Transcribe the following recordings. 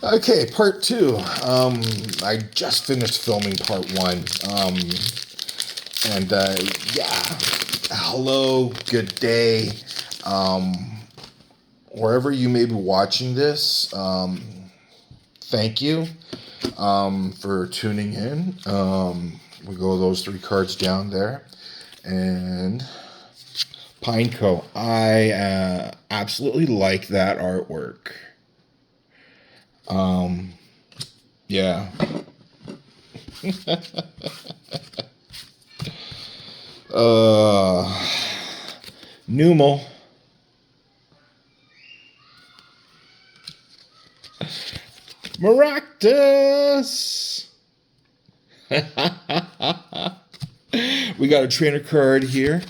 Okay, part two. I just finished filming part one. And yeah, hello, good day. Wherever you may be watching this, thank you for tuning in. We go those three cards down there. And Pineco. I absolutely like that artwork. Yeah. Numal. Maractus. We got a trainer card here.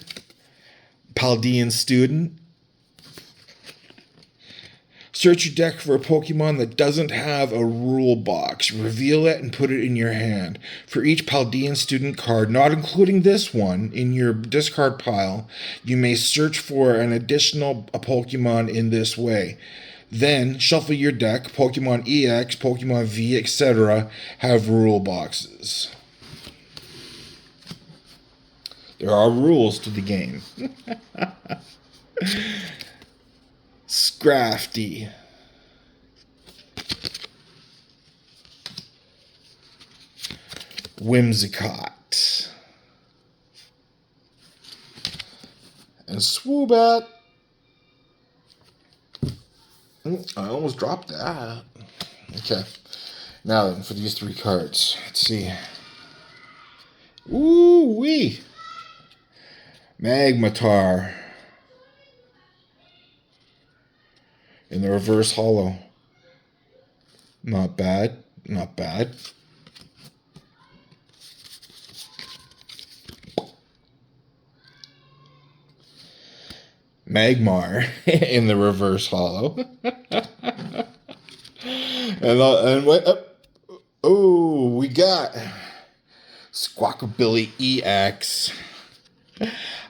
Paldean student. Search your deck for a Pokemon that doesn't have a rule box. Reveal it and put it in your hand. For each Paldean student card, not including this one, in your discard pile, you may search for an additional Pokemon in this way. Then, shuffle your deck. Pokemon EX, Pokemon V, etc. have rule boxes. There are rules to the game. Scrafty. Whimsicott. And Swoobat. I almost dropped that. Okay. Now then, for these three cards. Let's see. Ooh-wee. Magmatar. In the reverse holo. Not bad. Not bad. Magmar in the reverse holo. and what? Oh, we got Squawkabilly EX.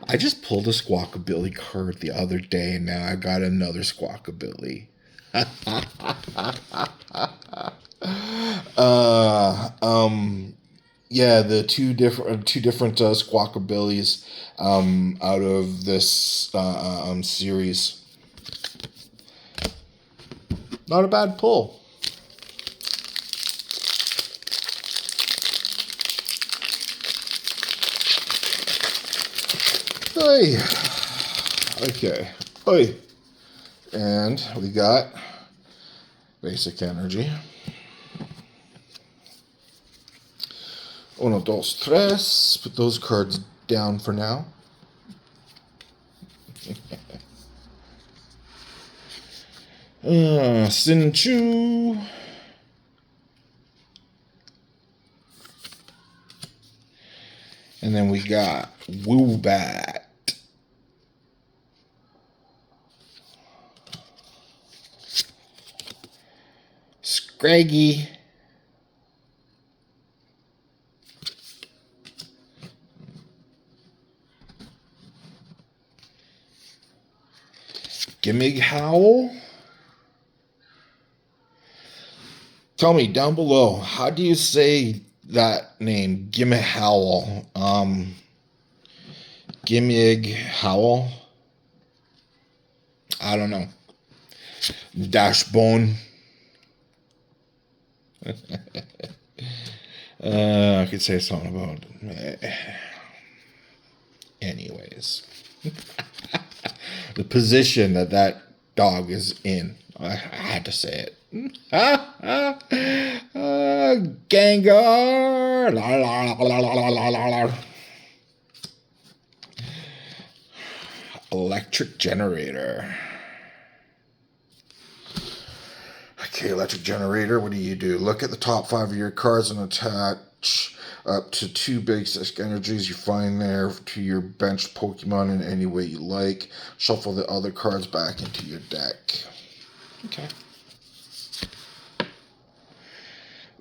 I just pulled a Squawkabilly card the other day, and now I got another Squawkabilly. Yeah, the two different Squawkabillies out of this series. Not a bad pull. Hey. Okay. Oi. And we got basic energy. Uno, dos, tres. Put those cards down for now. Sinchu. And then we got Woobat. Scraggy. Gimig Howl. Tell me down below, how do you say that name? Gimig Howl. Gimig Howl. I don't know. Dashbone. I could say something about anyways. The position that dog is in. I had to say it. Gengar. Electric generator. Okay, electric generator, what do? Look at the top 5 of your cards and attach up to 2 basic energies you find there to your benched Pokemon in any way you like. Shuffle the other cards back into your deck. Okay.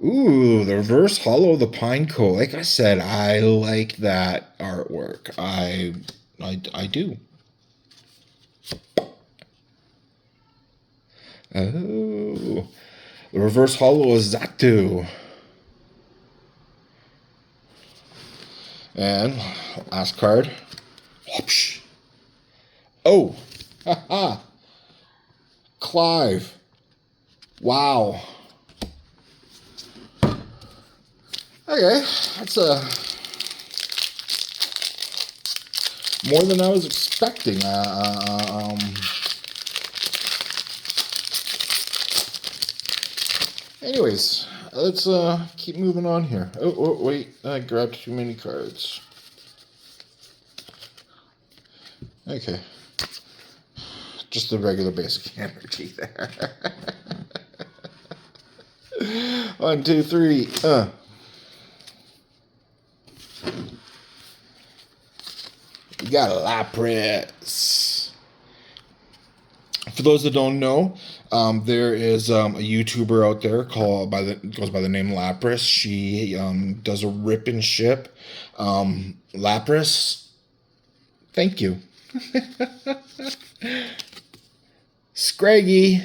Ooh, the reverse holo, the Pineco. Like I said, I like that artwork. I do. Oh, The reverse holo is Zatu. And last card. Whoopsh. Oh, haha. Clive. Wow. Okay, that's more than I was expecting. Anyways, let's keep moving on here. Oh, wait, I grabbed too many cards. Okay. Just the regular basic energy there. 1, 2, 3. We got a Lapras. For those that don't know, there is a YouTuber out there goes by the name Lapras. She does a rip and ship. Lapras, thank you. Scraggy.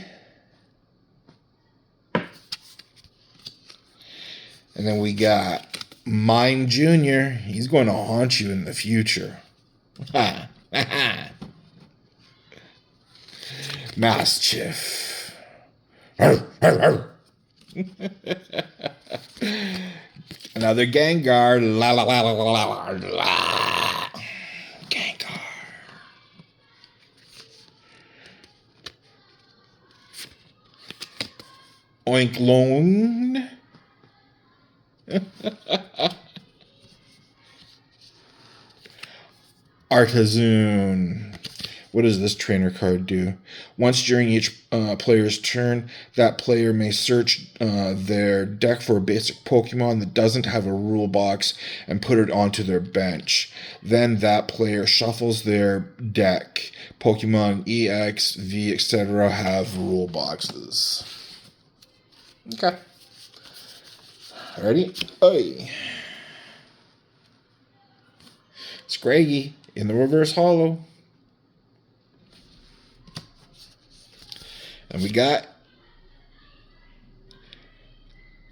And then we got Mime Jr. He's going to haunt you in the future. Ha. Mischief. Another Gengar. La la la la la la. Gengar. Oinklone. Artizoon. What does this trainer card do? Once during each player's turn, that player may search their deck for a basic Pokemon that doesn't have a rule box and put it onto their bench. Then that player shuffles their deck. Pokemon EX, V, etc. have rule boxes. Okay. Ready? Oi. Scraggy in the reverse holo. And we got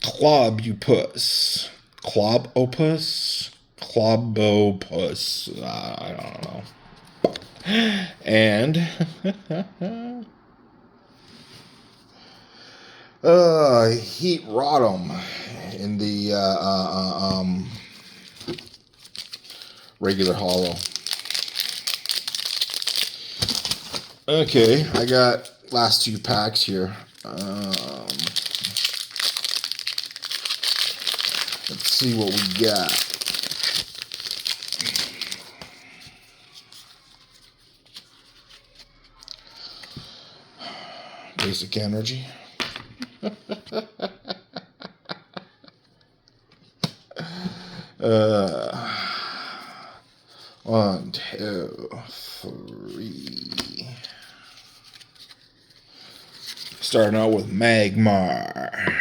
Clobopus. Clobopus? Clobopus. I don't know. And Heat Rotom in the regular holo. Okay, I got last 2 packs here. Let's see what we got. Basic energy. 1, 2, 3. Starting out with Magmar.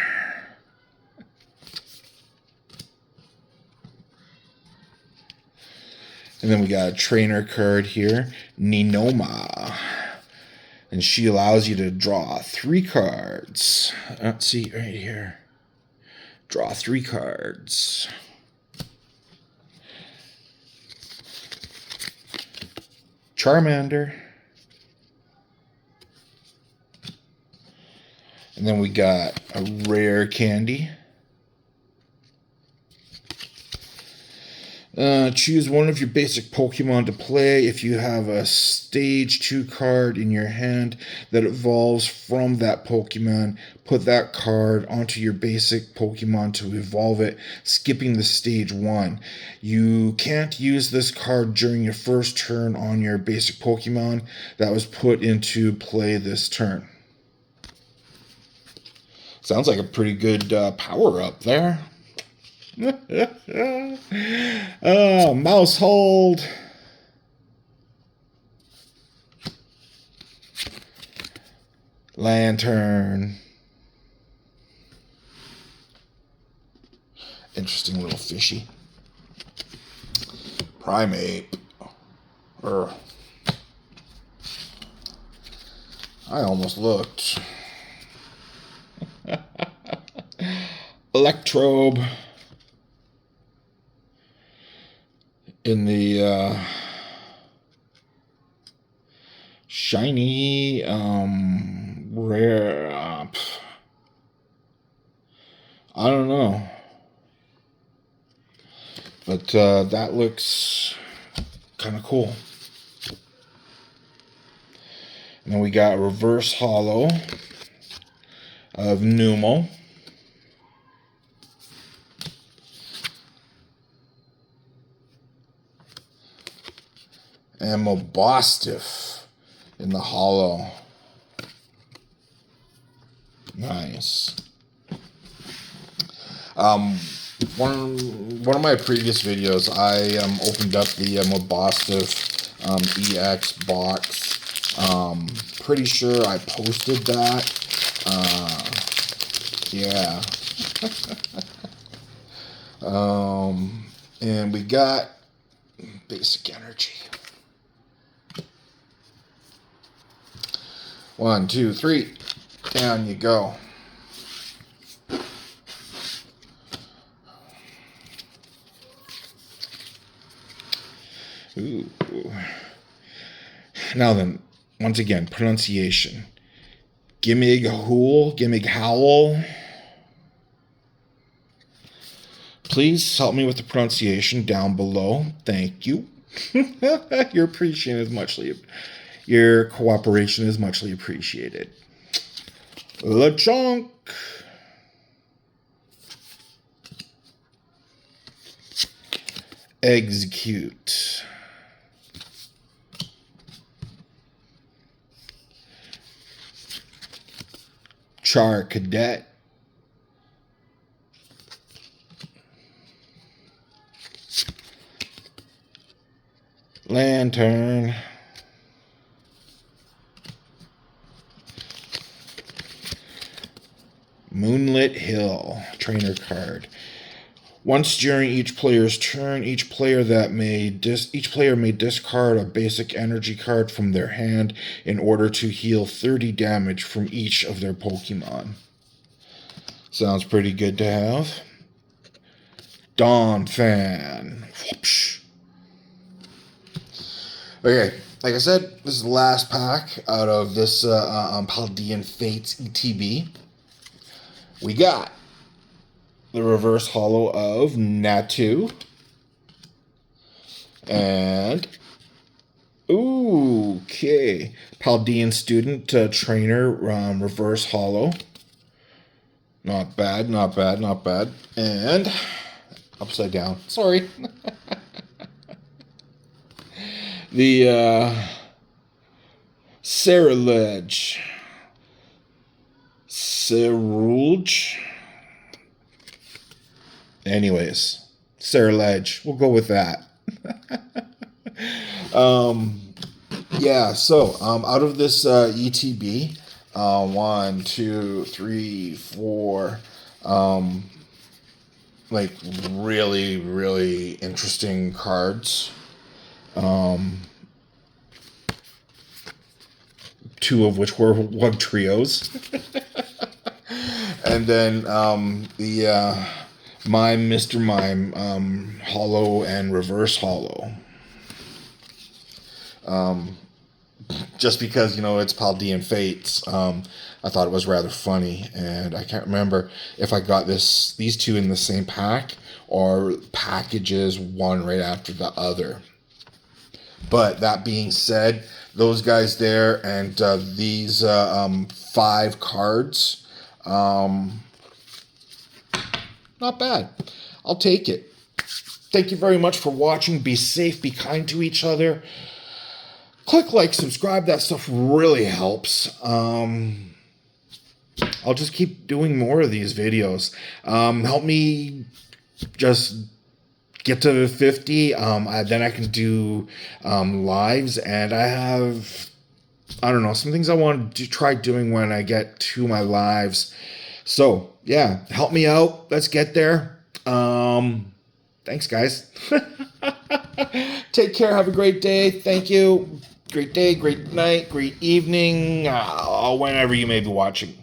And then we got a trainer card here, Ninoma. And she allows you to draw 3 cards. Let's see, right here. Draw 3 cards. Charmander. And then we got a rare candy. Choose one of your basic Pokemon to play. If you have a Stage 2 card in your hand that evolves from that Pokemon, put that card onto your basic Pokemon to evolve it, skipping the Stage 1. You can't use this card during your first turn on your basic Pokemon that was put into play this turn. Sounds like a pretty good power-up there. Oh, Mousehold. Lantern. Interesting little fishy. Primate. I almost looked. Electrobe in the shiny rare. I don't know, but that looks kind of cool. And then we got reverse holo of Numo. And Mobostiff in the holo. Nice. One of my previous videos, I opened up the Mobostiff EX box. Pretty sure I posted that. Yeah. And we got basic energy. 1, 2, 3. Down you go. Ooh. Now then, once again, pronunciation. Gimmig Howl. Please help me with the pronunciation down below. Thank you. Your appreciation is muchly, your cooperation is muchly appreciated. LeChonk. Execute. Char Cadet. Lantern. Moonlit Hill. Trainer card. Once during each player's turn, each player may discard a basic energy card from their hand in order to heal 30 damage from each of their Pokemon. Sounds pretty good to have. Dawn Fan. Whoopsh. Okay, like I said, this is the last pack out of this Paldean Fates ETB. We got the reverse holo of Natu. And okay, Paldean Student Trainer reverse holo. Not bad, not bad, not bad. And upside down. Sorry. The Ceruledge. Anyways, Ceruledge. We'll go with that. Yeah, so out of this ETB, 1, 2, 3, 4, like really, really interesting cards. 2 of which were Wug Trios. And then the Mime, Mr. Mime, holo and reverse holo. Just because, you know, it's Paldean Fates, I thought it was rather funny, and I can't remember if I got these 2 in the same pack or packages one right after the other. But that being said, those guys there and these 5 cards, not bad. I'll take it. Thank you very much for watching. Be safe, be kind to each other. Click like, subscribe. That stuff really helps. I'll just keep doing more of these videos. Help me just get to 50. Then I can do lives, and I have, I don't know, some things I want to try doing when I get to my lives. So yeah, help me out. Let's get there. Thanks, guys. Take care. Have a great day. Thank you. Great day, great night, great evening, whenever you may be watching.